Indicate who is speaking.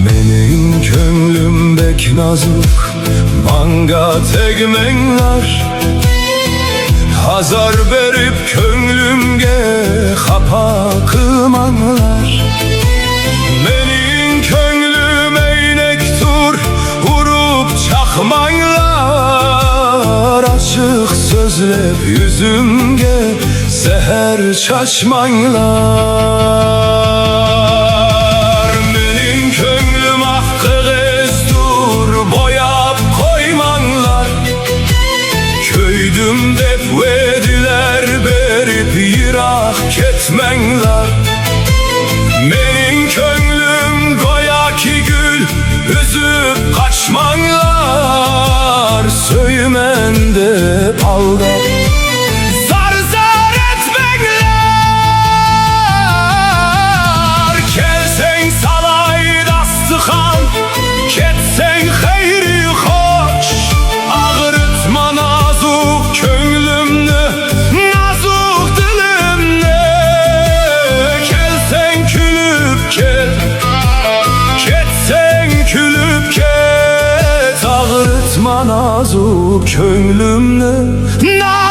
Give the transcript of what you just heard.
Speaker 1: Menin könlüm bek nazuk, manga tegmenler Hazar berip könlümge hapa kılmanlar. Menin könlüm eynektur, vurup çakmanlar. Açık sözlep yüzümge seher çaşmanlar. Menin könlüm ahkıgızdur, boyap koymanlar. Köydüm dep vediler berip yırak ketmenler. Menin könlüm goya ki gül, üzüp kaçmanlar. Söymende alda zar zar etmenler. Kelsen salay dastıkan, ketsen hayri hoş. Ağrıtma nazuk könlümnü, nazuk dilimni. Kelsen külüp ket, ketsen külüp ket. Ağrıtma nazuk könlümnü, nazuk